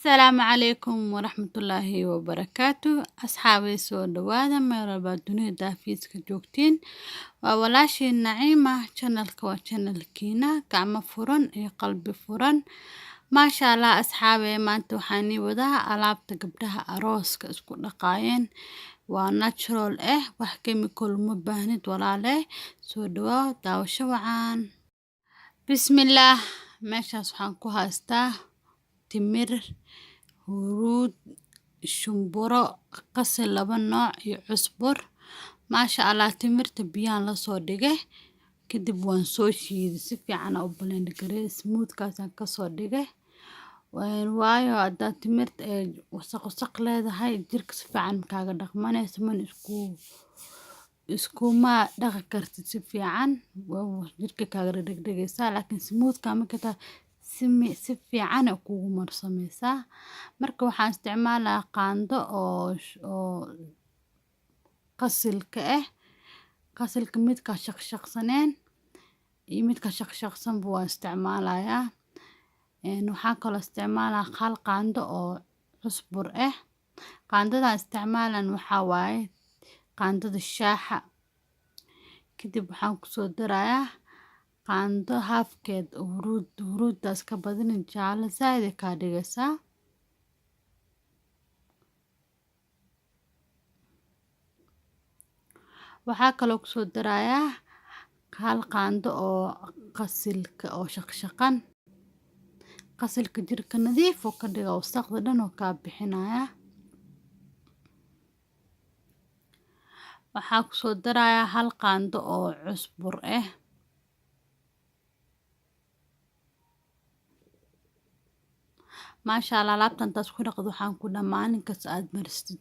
السلام عليكم ورحمة الله وبركاته أصحابي سو دوادا ميربا دنيا دافيس كجوكتين وولاشي النعيمة channel كينا كعمة فرن إي قلبي فرن ما شاء الله أصحابي ما انتو حاني ودا ألابتا قبلها أروس كاسكو دقاين وناتشرال وحكيمي كل مباهنت ولا له سو دوا داو شوعان بسم الله ماشا سبحان كو هاستا تمر هرود shumburo qasal laba nooc iyo cusbur maasha Allah timirta biyaan la soo dhigay kadib waan soo shiiday si fiican u blend gareey smooth kaasaan ka soo dhigay waayo hadda timirta wasaq leedahay jirka si fiican kaaga dhaqmanayso man iskuma dhaqi kartid si fiican jirka kaaga dhagdhagaysaa laakiin smooth ka marka si fiican kugu marsameysaa marka waxaan isticmaalaa qaando oo qasilka midka shaqshaqsaneen iyo midka shaqshaqsan buu isticmaalayaa waxaan kaloo isticmaalaa hal qaando oo cusbur qaandada isticmaalan waxa waaye qaandada shaaha kadib waxaan ku soo darayaa qaando halfkeed huruudaas ka badan jaalo zaid ka dhigaysaa waxaa kaloo ku soo darayaa hal qaando oo qasilka oo shaqshaqan qasilka jirka nadiif oo ka dhiga wasaqda dhan oo ka bixinaya waxaa ku soo darayaa hal qaando oo cusbur maasha Allah laabtan taas ku dhaqdo waxaan ku dhamaanin kas aad marstid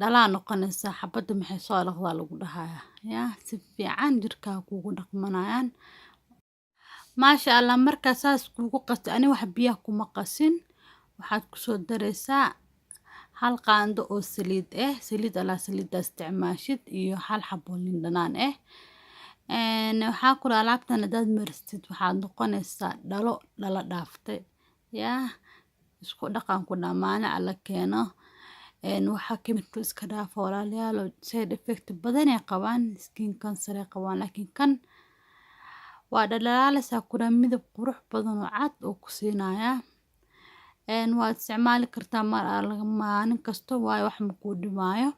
dhalaa noqonaysa xabada maxay soo laqdaa lagu dhahayaa si fiican jirka kugu dhaqmanayaan maasha Allah marka saas kugu qas ani wax biyo kuma qasin waxaad ku soo dareysaa hal qaando oo saliid ala isticmaashid iyo hal xabo liin dhanaan waxaa ku laabtan dad marstid waxaad noqonaysaa dhalo dhaaftay isku dhaqan ku dhamaana alla keeno waxa chemical iska dhaaf walaalayaal side effect badan ay qabaan skin cancer ay qabaan laakiin kan waa dhalaalasa ku midab qurux badan oo cad oo ku siinaya waad isticmaali kartaa maalin kasto waayo wax ma ku dhimaayo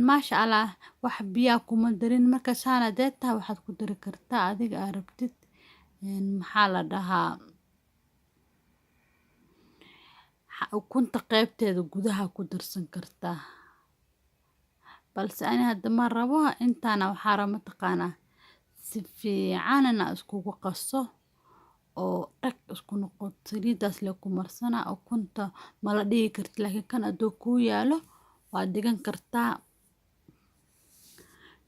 maasha Allah wax biyo kuma darin marka saanadeeta waxaad ku dari kartaa adiga aad rabtid maxaa la dhahaa ukunta qaybteeda gudaha ku darsan kartaa balse ani hadda ma rabo intaana waxaa raba taqaana si fiican iskugu qaso oo dhag isku noqoto saliidaas la ku marsana ukunta ma la dhigi kartid laakiin kan adoo ku yaalo waad dhigan kartaa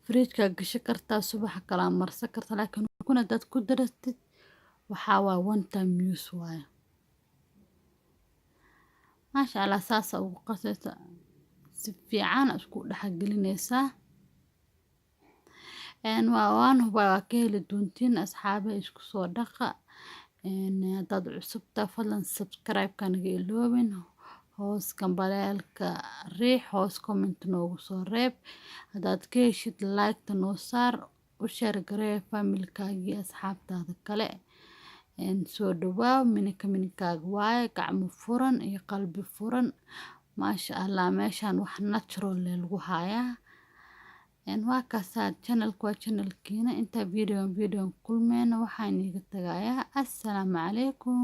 fridge-ka gashan kartaa subax kala marsan kartaa laakiin ukun dad ku darastid waxa waa one time use waaye ما شاء الله ساسة وقصة سفيعان اسكو دحقلينيسا وان هو كيل دونتين اصحابي اسكو سو دقه داد عصبتا فضلا سبسكرايب كان جيلوبين هوس كمباليلكا ريح هوس كومنت نوغو سو ريب هداد كيشد لايك تنو صار وشير غري فاميلكاغي اصحابتاada kale soo dhawaa minikaaga waaye gacmo furan iyo qalbi furan maasha Allah meeshan wax natural lagu hayaa waa kaasa channelkiina inta video kulmeena waxaan iga tagayaa assalaamu calaykum